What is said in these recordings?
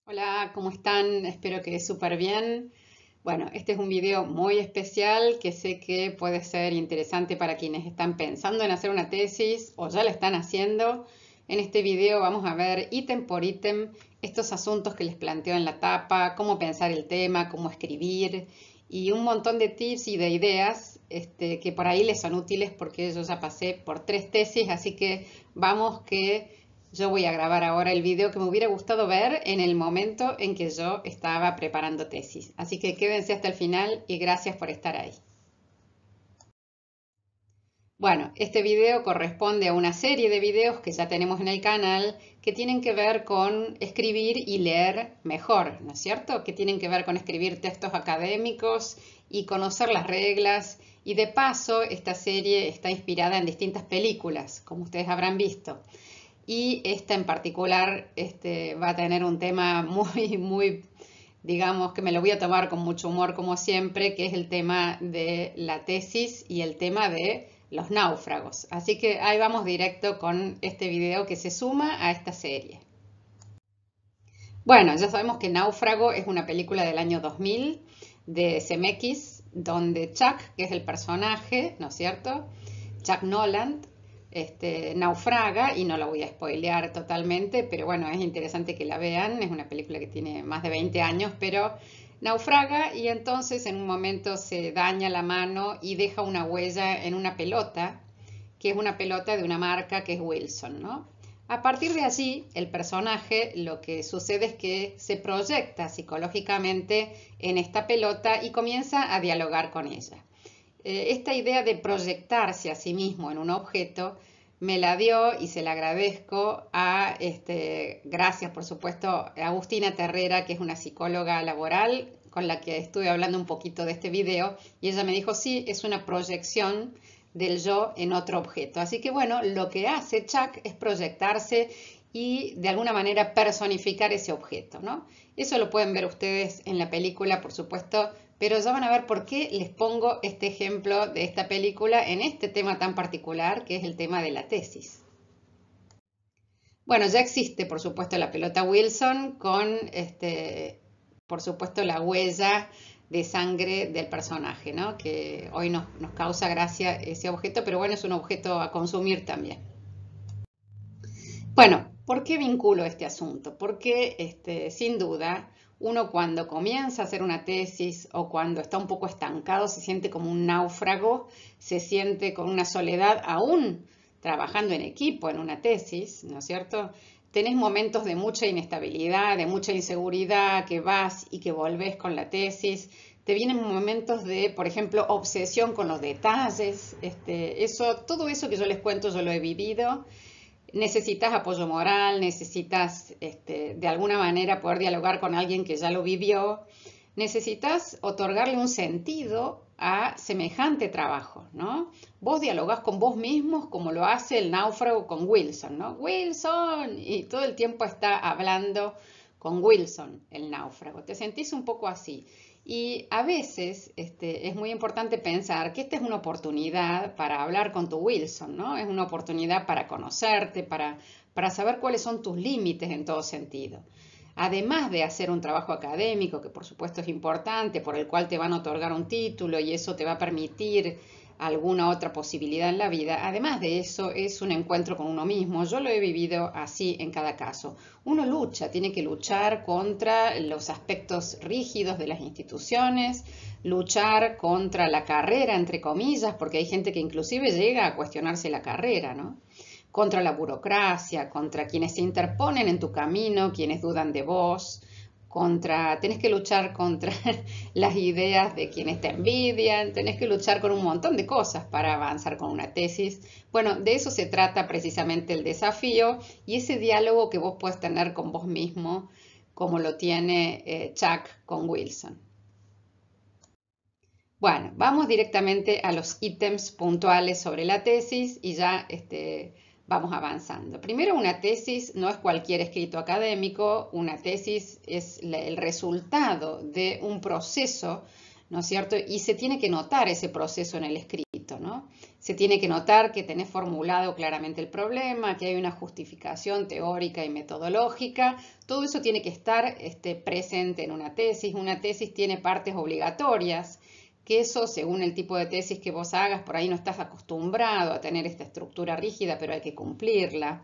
Hola, ¿cómo están? Espero que súper bien. Bueno, este es un video muy especial que sé que puede ser interesante para quienes están pensando en hacer una tesis o ya la están haciendo. En este video vamos a ver ítem por ítem estos asuntos que les planteo en la tapa, cómo pensar el tema, cómo escribir y un montón de tips y de ideas que por ahí les son útiles porque yo ya pasé por 3 tesis, así que vamos que yo voy a grabar ahora el video que me hubiera gustado ver en el momento en que yo estaba preparando tesis. Así que quédense hasta el final y gracias por estar ahí. Bueno, este video corresponde a una serie de videos que ya tenemos en el canal que tienen que ver con escribir y leer mejor, ¿no es cierto? Que tienen que ver con escribir textos académicos y conocer las reglas. Y de paso, esta serie está inspirada en distintas películas, como ustedes habrán visto. Y esta en particular va a tener un tema digamos que me lo voy a tomar con mucho humor como siempre, que es el tema de la tesis y el tema de los náufragos. Así que ahí vamos directo con este video que se suma a esta serie. Bueno, ya sabemos que Náufrago es una película del año 2000 de Zemeckis, donde Chuck, que es el personaje, ¿no es cierto? Chuck Noland, naufraga, y no la voy a spoilear totalmente, pero bueno, es interesante que la vean, es una película que tiene más de 20 años, pero naufraga y entonces en un momento se daña la mano y deja una huella en una pelota, que es una pelota de una marca que es Wilson, ¿no? A partir de allí, el personaje lo que sucede es que se proyecta psicológicamente en esta pelota y comienza a dialogar con ella. Esta idea de proyectarse a sí mismo en un objeto me la dio y se la agradezco a, gracias por supuesto, a Agustina Terrera, que es una psicóloga laboral con la que estuve hablando un poquito de este video y ella me dijo, sí, es una proyección del yo en otro objeto. Así que bueno, lo que hace Chuck es proyectarse y de alguna manera personificar ese objeto, ¿no? Eso lo pueden ver ustedes en la película, por supuesto, pero ya van a ver por qué les pongo este ejemplo de esta película en este tema tan particular, que es el tema de la tesis. Bueno, ya existe, por supuesto, la pelota Wilson con, por supuesto, la huella de sangre del personaje, ¿no? Que hoy nos causa gracia ese objeto, pero bueno, es un objeto a consumir también. Bueno, ¿por qué vinculo este asunto? Porque, sin duda, uno cuando comienza a hacer una tesis o cuando está un poco estancado se siente como un náufrago, se siente con una soledad aún trabajando en equipo en una tesis, ¿no es cierto? Tenés momentos de mucha inestabilidad, de mucha inseguridad, que vas y que volvés con la tesis. Te vienen momentos de, por ejemplo, obsesión con los detalles. Todo eso que yo les cuento, yo lo he vivido. Necesitas apoyo moral, necesitas de alguna manera poder dialogar con alguien que ya lo vivió, necesitas otorgarle un sentido a semejante trabajo, ¿no? Vos dialogás con vos mismos como lo hace el náufrago con Wilson, ¿no? Wilson, y todo el tiempo está hablando con Wilson, el náufrago. Te sentís un poco así. Y a veces es muy importante pensar que esta es una oportunidad para hablar con tu Wilson, ¿no? Es una oportunidad para conocerte, para saber cuáles son tus límites en todo sentido. Además de hacer un trabajo académico, que por supuesto es importante, por el cual te van a otorgar un título y eso te va a permitir alguna otra posibilidad en la vida, además de eso es un encuentro con uno mismo. Yo lo he vivido así en cada caso. Uno lucha, tiene que luchar contra los aspectos rígidos de las instituciones, luchar contra la carrera, entre comillas, porque hay gente que inclusive llega a cuestionarse la carrera, ¿no? Contra la burocracia, contra quienes se interponen en tu camino, quienes dudan de vos, tenés que luchar contra las ideas de quienes te envidian, tenés que luchar con un montón de cosas para avanzar con una tesis. Bueno, de eso se trata precisamente el desafío y ese diálogo que vos puedes tener con vos mismo, como lo tiene Chuck con Wilson. Bueno, vamos directamente a los ítems puntuales sobre la tesis y ya vamos avanzando. Primero, una tesis no es cualquier escrito académico, una tesis es el resultado de un proceso, ¿no es cierto? Y se tiene que notar ese proceso en el escrito. escrito, ¿no? Se tiene que notar que tenés formulado claramente el problema, que hay una justificación teórica y metodológica. Todo eso tiene que estar presente en una tesis. Una tesis tiene partes obligatorias, que eso, según el tipo de tesis que vos hagas, por ahí no estás acostumbrado a tener esta estructura rígida, pero hay que cumplirla.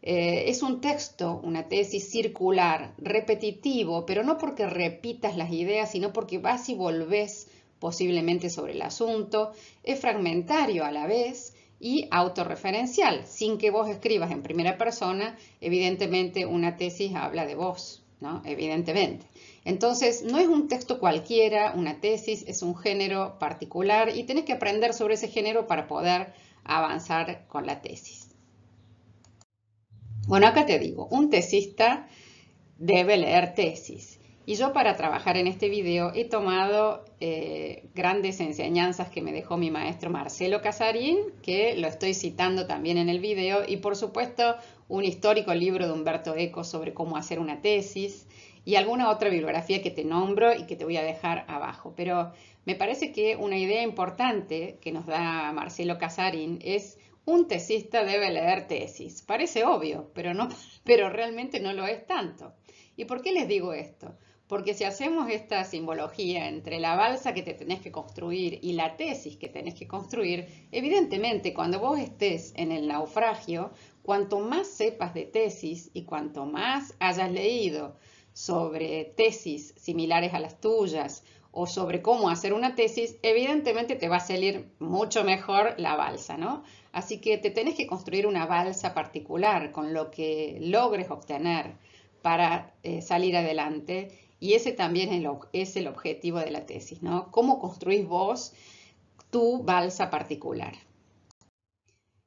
Es un texto, una tesis circular, repetitivo, pero no porque repitas las ideas, sino porque vas y volvés posiblemente sobre el asunto. Es fragmentario a la vez y autorreferencial, sin que vos escribas en primera persona. Evidentemente una tesis habla de vos, ¿no? Evidentemente. Entonces, no es un texto cualquiera, una tesis es un género particular y tenés que aprender sobre ese género para poder avanzar con la tesis. Bueno, acá te digo, un tesista debe leer tesis. Y yo para trabajar en este video he tomado grandes enseñanzas que me dejó mi maestro Marcelo Casarín, que lo estoy citando también en el video, y por supuesto un histórico libro de Umberto Eco sobre cómo hacer una tesis y alguna otra bibliografía que te nombro y que te voy a dejar abajo. Pero me parece que una idea importante que nos da Marcelo Casarín es: un tesista debe leer tesis. Parece obvio, pero realmente no lo es tanto. ¿Y por qué les digo esto? Porque si hacemos esta simbología entre la balsa que te tenés que construir y la tesis que tenés que construir, evidentemente cuando vos estés en el naufragio, cuanto más sepas de tesis y cuanto más hayas leído sobre tesis similares a las tuyas o sobre cómo hacer una tesis, evidentemente te va a salir mucho mejor la balsa, ¿no? Así que te tenés que construir una balsa particular con lo que logres obtener para salir adelante, y ese también es el objetivo de la tesis, ¿no? ¿Cómo construís vos tu balsa particular?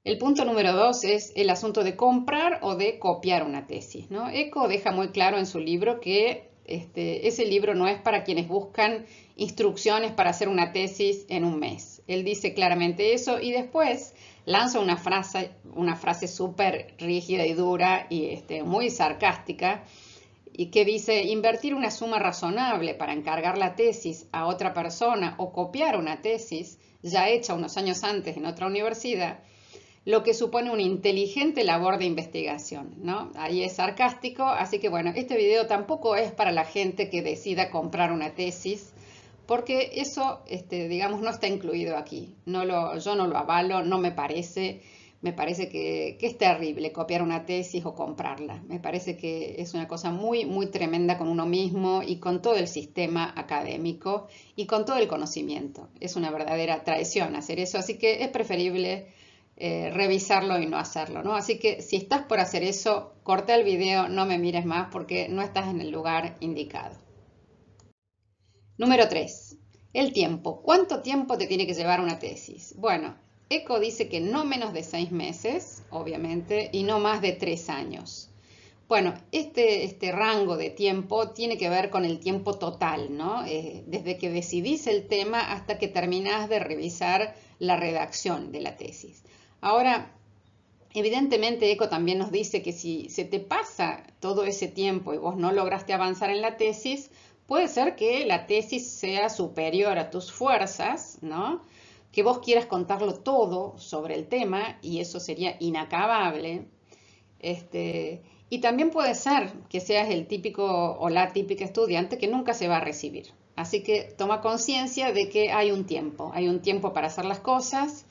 El punto número 2 es el asunto de comprar o de copiar una tesis, ¿no? Eco deja muy claro en su libro que ese libro no es para quienes buscan instrucciones para hacer una tesis en un mes. Él dice claramente eso y después lanza una frase súper rígida y dura y muy sarcástica, y que dice: invertir una suma razonable para encargar la tesis a otra persona o copiar una tesis ya hecha unos años antes en otra universidad, lo que supone una inteligente labor de investigación, ¿no? Ahí es sarcástico, así que bueno, este video tampoco es para la gente que decida comprar una tesis, porque eso, digamos, no está incluido aquí. Yo no lo avalo, no me parece. Me parece que es terrible copiar una tesis o comprarla. Me parece que es una cosa muy, muy tremenda con uno mismo y con todo el sistema académico y con todo el conocimiento. Es una verdadera traición hacer eso, así que es preferible revisarlo y no hacerlo, ¿no? Así que si estás por hacer eso, corta el video, no me mires más porque no estás en el lugar indicado. Número 3. El tiempo. ¿Cuánto tiempo te tiene que llevar una tesis? Bueno, Eco dice que no menos de 6 meses, obviamente, y no más de 3 años. Bueno, este rango de tiempo tiene que ver con el tiempo total, ¿no? Desde que decidís el tema hasta que terminás de revisar la redacción de la tesis. Ahora, evidentemente Eco también nos dice que si se te pasa todo ese tiempo y vos no lograste avanzar en la tesis, puede ser que la tesis sea superior a tus fuerzas, ¿no? Que vos quieras contarlo todo sobre el tema y eso sería inacabable. Y también puede ser que seas el típico o la típica estudiante que nunca se va a recibir. Así que toma conciencia de que hay un tiempo para hacer las cosas.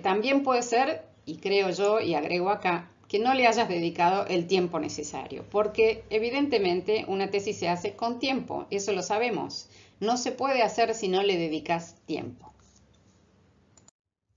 También puede ser, y creo yo, y agrego acá, que no le hayas dedicado el tiempo necesario, porque evidentemente una tesis se hace con tiempo, eso lo sabemos. No se puede hacer si no le dedicas tiempo.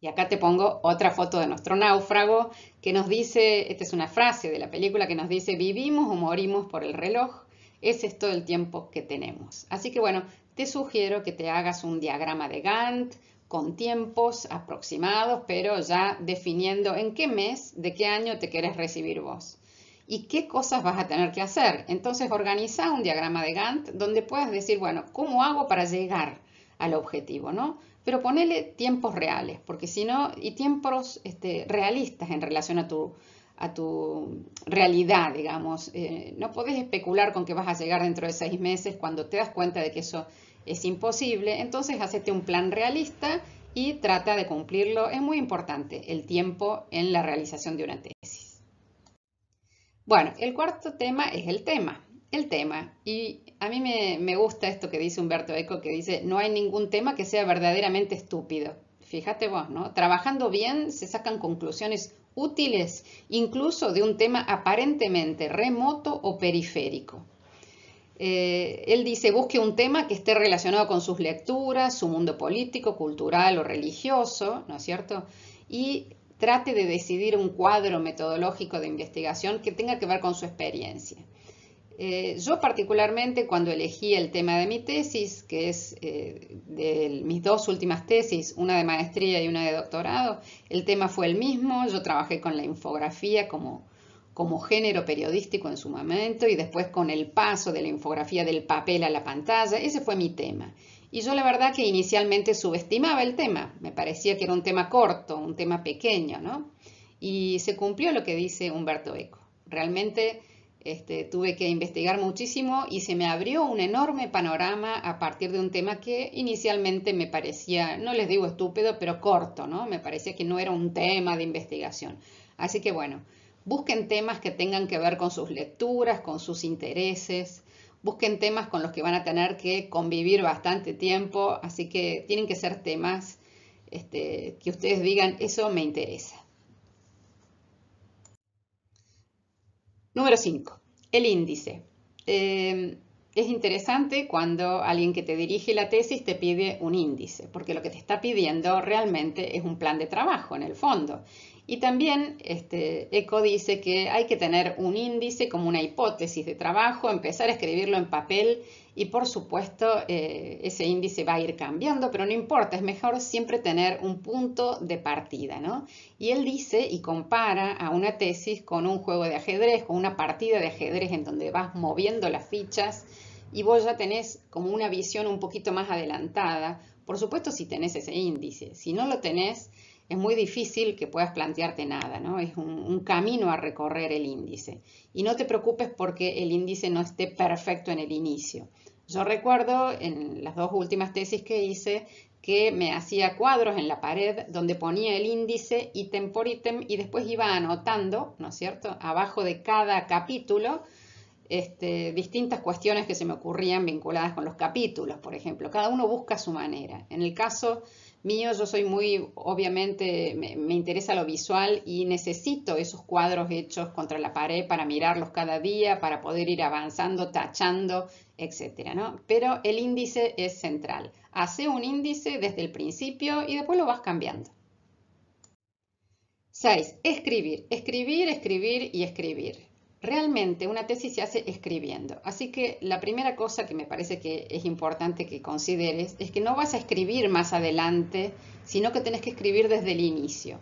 Y acá te pongo otra foto de nuestro náufrago que nos dice, esta es una frase de la película que nos dice: vivimos o morimos por el reloj, ese es todo el tiempo que tenemos. Así que bueno, te sugiero que te hagas un diagrama de Gantt con tiempos aproximados, pero ya definiendo en qué mes, de qué año te querés recibir vos y qué cosas vas a tener que hacer. Entonces organiza un diagrama de Gantt donde puedas decir, bueno, ¿cómo hago para llegar al objetivo, ¿no? Pero ponele tiempos reales, porque si no, y tiempos realistas en relación a tu realidad, digamos. No podés especular con que vas a llegar dentro de 6 meses cuando te das cuenta de que eso es imposible. Entonces, hacete un plan realista y trata de cumplirlo. Es muy importante el tiempo en la realización de una tesis. Bueno, el cuarto tema es el tema. El tema. Y a mí me gusta esto que dice Umberto Eco, que dice, no hay ningún tema que sea verdaderamente estúpido. Fíjate vos, ¿no? Trabajando bien se sacan conclusiones útiles, incluso de un tema aparentemente remoto o periférico. Él dice, busque un tema que esté relacionado con sus lecturas, su mundo político, cultural o religioso, ¿no es cierto? Y trate de decidir un cuadro metodológico de investigación que tenga que ver con su experiencia. Yo particularmente cuando elegí el tema de mi tesis, que es de mis dos últimas tesis, una de maestría y una de doctorado, el tema fue el mismo. Yo trabajé con la infografía como género periodístico en su momento y después con el paso de la infografía del papel a la pantalla. Ese fue mi tema. Y yo la verdad que inicialmente subestimaba el tema. Me parecía que era un tema corto, un tema pequeño, ¿no? Y se cumplió lo que dice Umberto Eco. Realmente tuve que investigar muchísimo y se me abrió un enorme panorama a partir de un tema que inicialmente me parecía, no les digo estúpido, pero corto, ¿no? Me parecía que no era un tema de investigación. Así que bueno, busquen temas que tengan que ver con sus lecturas, con sus intereses. Busquen temas con los que van a tener que convivir bastante tiempo, así que tienen que ser temas que ustedes digan, eso me interesa. Número 5. El índice. Es interesante cuando alguien que te dirige la tesis te pide un índice, porque lo que te está pidiendo realmente es un plan de trabajo en el fondo. Y también Eco dice que hay que tener un índice como una hipótesis de trabajo, empezar a escribirlo en papel y por supuesto ese índice va a ir cambiando, pero no importa, es mejor siempre tener un punto de partida, ¿no? Y él dice y compara a una tesis con un juego de ajedrez, con una partida de ajedrez en donde vas moviendo las fichas y vos ya tenés como una visión un poquito más adelantada. Por supuesto si tenés ese índice, si no lo tenés es muy difícil que puedas plantearte nada, ¿no? Es un camino a recorrer el índice. Y no te preocupes porque el índice no esté perfecto en el inicio. Yo recuerdo en las dos últimas tesis que hice que me hacía cuadros en la pared donde ponía el índice ítem por ítem y después iba anotando, ¿no es cierto?, abajo de cada capítulo distintas cuestiones que se me ocurrían vinculadas con los capítulos, por ejemplo. Cada uno busca su manera. En el caso mío, yo soy muy, obviamente, me interesa lo visual y necesito esos cuadros hechos contra la pared para mirarlos cada día, para poder ir avanzando, tachando, etcétera, ¿no? Pero el índice es central. Hace un índice desde el principio y después lo vas cambiando. 6. Escribir, escribir, escribir y escribir. Realmente una tesis se hace escribiendo, así que la primera cosa que me parece que es importante que consideres es que no vas a escribir más adelante, sino que tenés que escribir desde el inicio.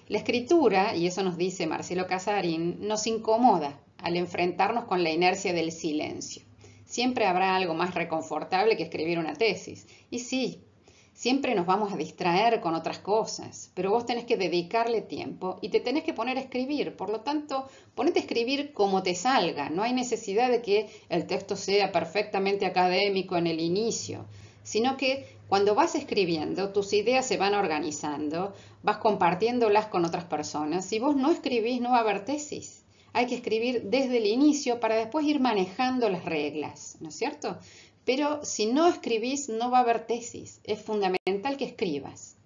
La escritura, y eso nos dice Marcelo Casarín, nos incomoda al enfrentarnos con la inercia del silencio. Siempre habrá algo más reconfortable que escribir una tesis. Y sí, siempre nos vamos a distraer con otras cosas, pero vos tenés que dedicarle tiempo y te tenés que poner a escribir. Por lo tanto, ponete a escribir como te salga. No hay necesidad de que el texto sea perfectamente académico en el inicio, sino que cuando vas escribiendo, tus ideas se van organizando, vas compartiéndolas con otras personas. Si vos no escribís, no va a haber tesis. Hay que escribir desde el inicio para después ir manejando las reglas, ¿no es cierto? Pero si no escribís, no va a haber tesis. Es fundamental que escribas.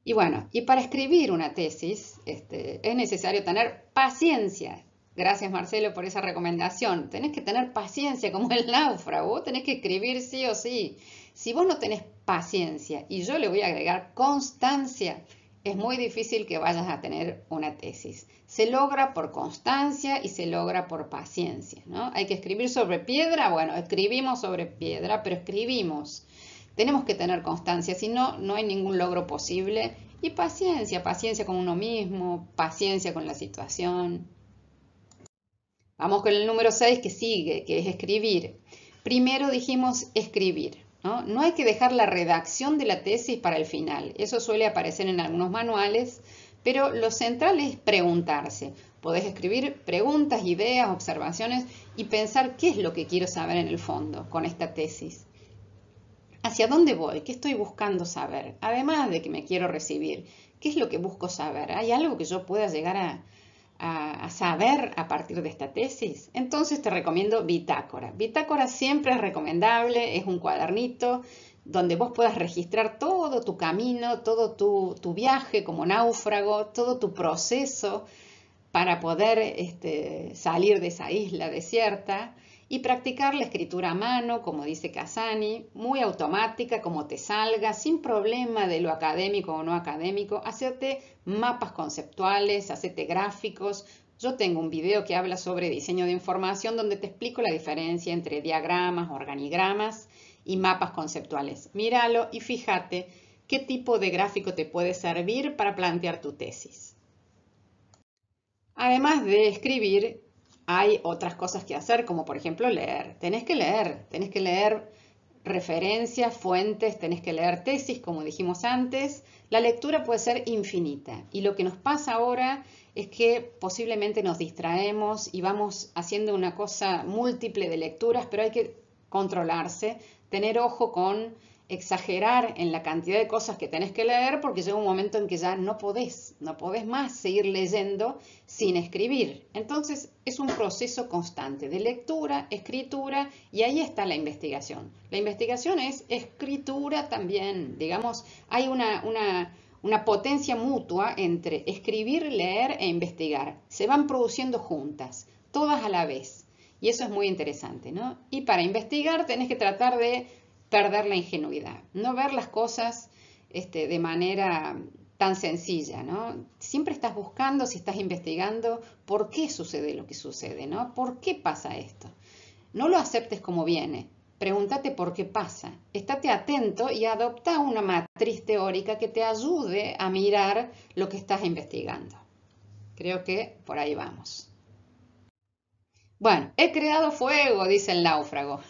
Y bueno, y para escribir una tesis es necesario tener paciencia. Gracias, Marcelo, por esa recomendación. Tenés que tener paciencia como el náufrago. Vos tenés que escribir sí o sí. Si vos no tenés paciencia, y yo le voy a agregar constancia, es muy difícil que vayas a tener una tesis. Se logra por constancia y se logra por paciencia, ¿no? Hay que escribir sobre piedra, bueno, escribimos sobre piedra, pero escribimos. Tenemos que tener constancia, si no, no hay ningún logro posible. Y paciencia, paciencia con uno mismo, paciencia con la situación. Vamos con el número 6 que sigue, que es escribir. Primero dijimos escribir, ¿no? No hay que dejar la redacción de la tesis para el final. Eso suele aparecer en algunos manuales, pero lo central es preguntarse. Podés escribir preguntas, ideas, observaciones y pensar qué es lo que quiero saber en el fondo con esta tesis. ¿Hacia dónde voy? ¿Qué estoy buscando saber? Además de que me quiero recibir, ¿qué es lo que busco saber? ¿Hay algo que yo pueda llegar a saber a partir de esta tesis? Entonces te recomiendo Bitácora. Bitácora siempre es recomendable, es un cuadernito donde vos puedas registrar todo tu camino, todo tu viaje como náufrago, todo tu proceso para poder salir de esa isla desierta y practicar la escritura a mano, como dice Casani, muy automática, como te salga, sin problema de lo académico o no académico. Hacerte mapas conceptuales, hacerte gráficos. Yo tengo un video que habla sobre diseño de información donde te explico la diferencia entre diagramas, organigramas y mapas conceptuales. Míralo y fíjate qué tipo de gráfico te puede servir para plantear tu tesis. Además de escribir, hay otras cosas que hacer, como por ejemplo leer. Tenés que leer referencias, fuentes, tenés que leer tesis, como dijimos antes. La lectura puede ser infinita y lo que nos pasa ahora es que posiblemente nos distraemos y vamos haciendo una cosa múltiple de lecturas, pero hay que controlarse, tener ojo con exagerar en la cantidad de cosas que tenés que leer porque llega un momento en que ya no podés más seguir leyendo sin escribir. Entonces es un proceso constante de lectura, escritura y ahí está la investigación. La investigación es escritura también, digamos, hay una potencia mutua entre escribir, leer e investigar. Se van produciendo juntas, todas a la vez. Y eso es muy interesante, ¿no? Y para investigar tenés que tratar de perder la ingenuidad, no ver las cosas de manera tan sencilla, ¿no? Siempre estás buscando, si estás investigando, por qué sucede lo que sucede, ¿no? ¿Por qué pasa esto? No lo aceptes como viene, pregúntate por qué pasa, estate atento y adopta una matriz teórica que te ayude a mirar lo que estás investigando. Creo que por ahí vamos. Bueno, he creado fuego, dice el náufrago.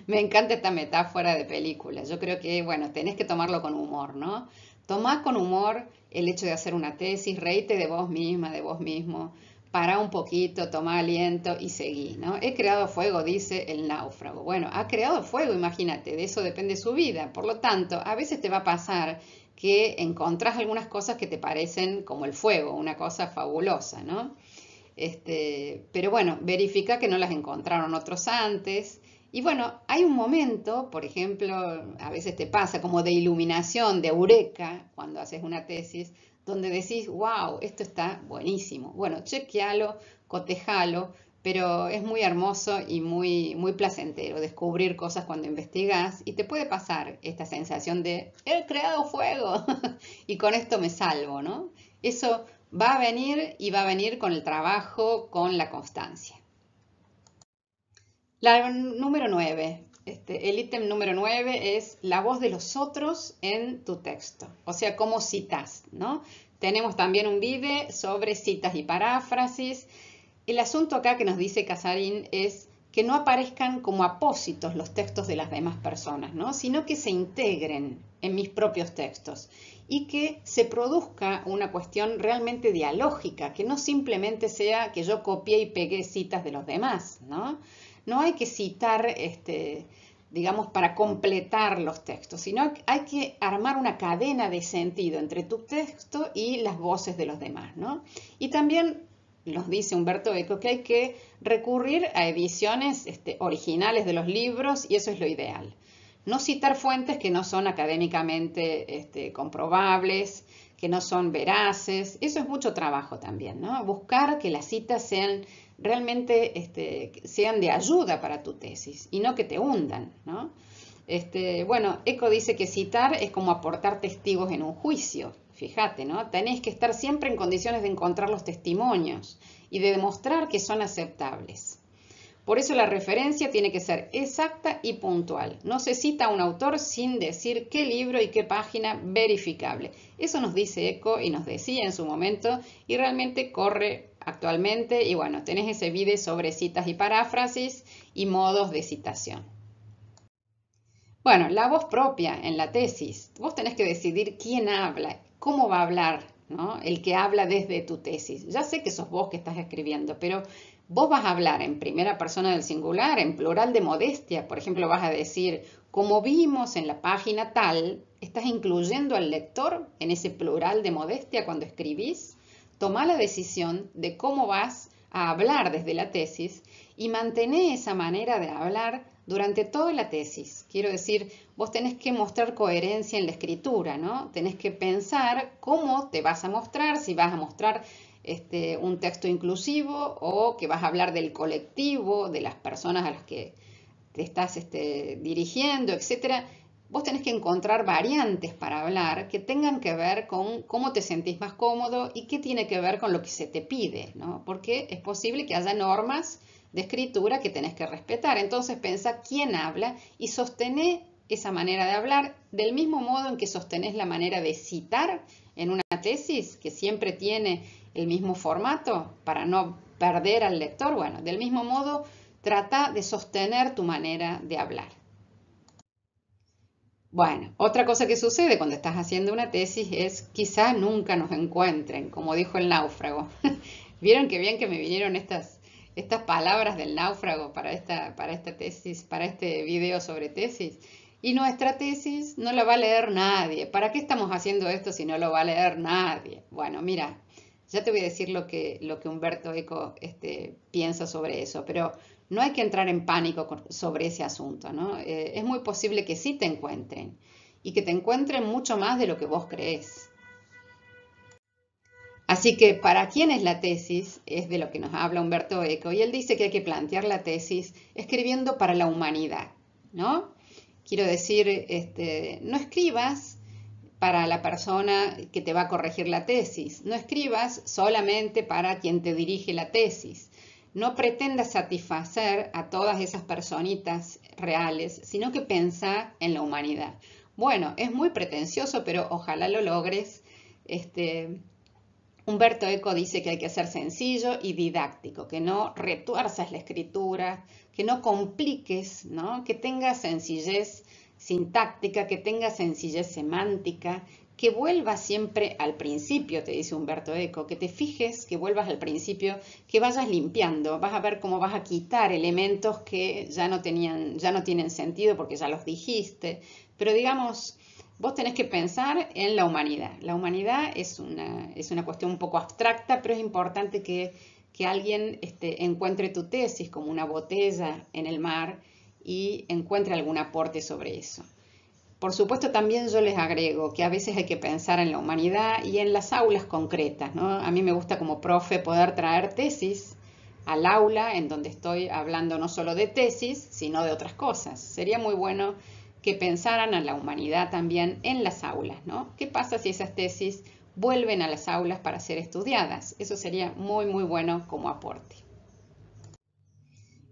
Me encanta esta metáfora de película. Yo creo que, bueno, tenés que tomarlo con humor, ¿no? Tomá con humor el hecho de hacer una tesis, reíte de vos misma, de vos mismo, pará un poquito, tomá aliento y seguí, ¿no? He creado fuego, dice el náufrago. Bueno, ha creado fuego, imagínate, de eso depende su vida. Por lo tanto, a veces te va a pasar que encontrás algunas cosas que te parecen como el fuego, una cosa fabulosa, ¿no? Pero bueno, verifica que no las encontraron otros antes. Y bueno, hay un momento, por ejemplo, a veces te pasa como de iluminación, de eureka, cuando haces una tesis, donde decís, wow, esto está buenísimo. Bueno, chequealo, cotejalo, pero es muy hermoso y muy placentero descubrir cosas cuando investigas y te puede pasar esta sensación de, he creado fuego y con esto me salvo, ¿no? Eso va a venir y va a venir con el trabajo, con la constancia. La número 9, el ítem número 9 es la voz de los otros en tu texto, o sea, cómo citas, ¿no? Tenemos también un vídeo sobre citas y paráfrasis. El asunto acá que nos dice Casarín es que no aparezcan como apósitos los textos de las demás personas, ¿no? Sino que se integren en mis propios textos y que se produzca una cuestión realmente dialógica, que no simplemente sea que yo copié y pegué citas de los demás, ¿no? No hay que citar, digamos, para completar los textos, sino que hay que armar una cadena de sentido entre tu texto y las voces de los demás, ¿no? Y también nos dice Humberto Eco que hay que recurrir a ediciones originales de los libros y eso es lo ideal. No citar fuentes que no son académicamente comprobables, que no son veraces, eso es mucho trabajo también, ¿no? Buscar que las citas sean realmente sean de ayuda para tu tesis y no que te hundan, ¿no? Bueno, Eco dice que citar es como aportar testigos en un juicio. Fíjate, ¿no? Tenés que estar siempre en condiciones de encontrar los testimonios y de demostrar que son aceptables. Por eso la referencia tiene que ser exacta y puntual. No se cita a un autor sin decir qué libro y qué página verificable. Eso nos dice Eco y nos decía en su momento y realmente corre actualmente. Y bueno, tenés ese vídeo sobre citas y paráfrasis y modos de citación. Bueno, la voz propia en la tesis. Vos tenés que decidir quién habla, cómo va a hablar, ¿no? El que habla desde tu tesis. Ya sé que sos vos que estás escribiendo, pero Vos vas a hablar en primera persona del singular, en plural de modestia. Por ejemplo, vas a decir, como vimos en la página tal, estás incluyendo al lector en ese plural de modestia cuando escribís. Toma la decisión de cómo vas a hablar desde la tesis y mantener esa manera de hablar durante toda la tesis. Quiero decir, vos tenés que mostrar coherencia en la escritura, ¿no? Tenés que pensar cómo te vas a mostrar, si vas a mostrar un texto inclusivo o que vas a hablar del colectivo, de las personas a las que te estás dirigiendo, etcétera. Vos tenés que encontrar variantes para hablar que tengan que ver con cómo te sentís más cómodo y qué tiene que ver con lo que se te pide, ¿no? Porque es posible que haya normas de escritura que tenés que respetar. Entonces pensá quién habla y sostené esa manera de hablar del mismo modo en que sostenés la manera de citar en una tesis, que siempre tiene el mismo formato para no perder al lector. Bueno, del mismo modo, trata de sostener tu manera de hablar. Bueno, otra cosa que sucede cuando estás haciendo una tesis es quizá nunca nos encuentren, como dijo el náufrago. ¿Vieron qué bien que me vinieron estas palabras del náufrago para esta tesis, para este video sobre tesis? Y nuestra tesis no la va a leer nadie. ¿Para qué estamos haciendo esto si no lo va a leer nadie? Bueno, mira, ya te voy a decir lo que Umberto Eco piensa sobre eso, pero no hay que entrar en pánico sobre ese asunto, ¿no? Es muy posible que sí te encuentren y que te encuentren mucho más de lo que vos crees. Así que, ¿para quién es la tesis? Es de lo que nos habla Umberto Eco, y él dice que hay que plantear la tesis escribiendo para la humanidad, ¿no? Quiero decir, no escribas para la persona que te va a corregir la tesis, no escribas solamente para quien te dirige la tesis, no pretendas satisfacer a todas esas personitas reales, sino que pensá en la humanidad. Bueno, es muy pretencioso, pero ojalá lo logres. Umberto Eco dice que hay que ser sencillo y didáctico, que no retuerzas la escritura, que no compliques, ¿no? Que tenga sencillez sintáctica, que tenga sencillez semántica, que vuelvas siempre al principio, te dice Umberto Eco, que te fijes, que vuelvas al principio, que vayas limpiando, vas a ver cómo vas a quitar elementos que ya no tienen sentido porque ya los dijiste, pero digamos, vos tenés que pensar en la humanidad. La humanidad es una cuestión un poco abstracta, pero es importante que alguien encuentre tu tesis como una botella en el mar y encuentre algún aporte sobre eso. Por supuesto, también yo les agrego que a veces hay que pensar en la humanidad y en las aulas concretas, ¿no? A mí me gusta como profe poder traer tesis al aula en donde estoy hablando no solo de tesis, sino de otras cosas. Sería muy bueno que pensaran a la humanidad también en las aulas, ¿no? ¿Qué pasa si esas tesis vuelven a las aulas para ser estudiadas? Eso sería muy, muy bueno como aporte.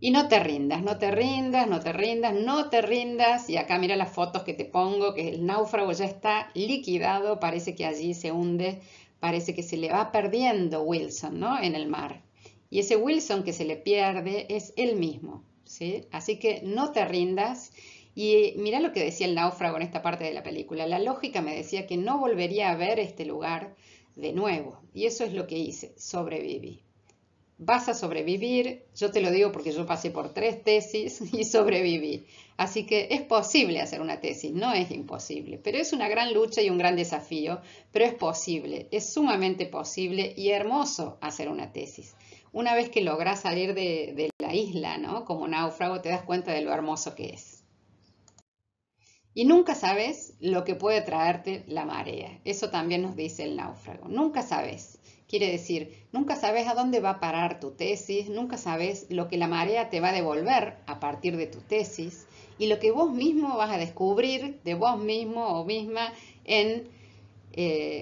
Y no te rindas, no te rindas, no te rindas, no te rindas. Y acá mira las fotos que te pongo, que el náufrago ya está liquidado, parece que allí se hunde, parece que se le va perdiendo Wilson, ¿no? En el mar. Y ese Wilson que se le pierde es él mismo, ¿sí? Así que no te rindas. Y mira lo que decía el náufrago en esta parte de la película. La lógica me decía que no volvería a ver este lugar de nuevo. Y eso es lo que hice, sobreviví. Vas a sobrevivir, yo te lo digo porque yo pasé por 3 tesis y sobreviví. Así que es posible hacer una tesis, no es imposible, pero es una gran lucha y un gran desafío, pero es posible, es sumamente posible y hermoso hacer una tesis. Una vez que logras salir de la isla, ¿no? Como náufrago, te das cuenta de lo hermoso que es. Y nunca sabes lo que puede traerte la marea. Eso también nos dice el náufrago. Nunca sabes. Quiere decir, nunca sabes a dónde va a parar tu tesis, nunca sabes lo que la marea te va a devolver a partir de tu tesis y lo que vos mismo vas a descubrir de vos mismo o misma en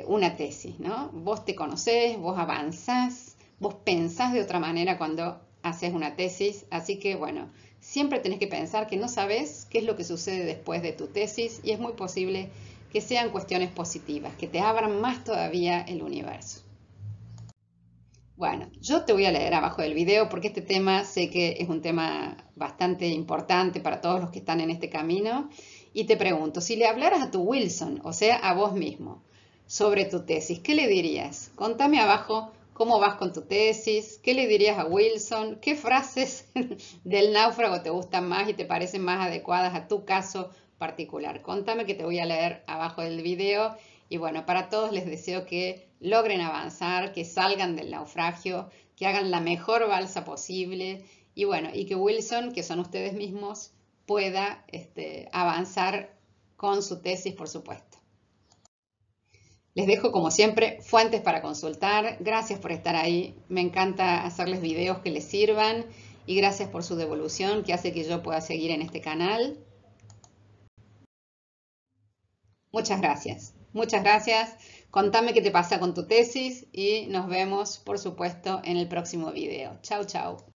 una tesis, ¿no? Vos te conocés, vos avanzás, vos pensás de otra manera cuando haces una tesis, así que bueno, siempre tenés que pensar que no sabes qué es lo que sucede después de tu tesis y es muy posible que sean cuestiones positivas, que te abran más todavía el universo. Bueno, yo te voy a leer abajo del video porque este tema sé que es un tema bastante importante para todos los que están en este camino y te pregunto, si le hablaras a tu Wilson, o sea, a vos mismo, sobre tu tesis, ¿qué le dirías? Contame abajo ¿Cómo vas con tu tesis? ¿Qué le dirías a Wilson? ¿Qué frases del náufrago te gustan más y te parecen más adecuadas a tu caso particular? Contame, que te voy a leer abajo del video. Y bueno, para todos les deseo que logren avanzar, que salgan del naufragio, que hagan la mejor balsa posible y bueno, y que Wilson, que son ustedes mismos, pueda avanzar con su tesis, por supuesto. Les dejo, como siempre, fuentes para consultar. Gracias por estar ahí. Me encanta hacerles videos que les sirvan y gracias por su devolución que hace que yo pueda seguir en este canal. Muchas gracias. Muchas gracias. Contame qué te pasa con tu tesis y nos vemos, por supuesto, en el próximo video. Chau, chau.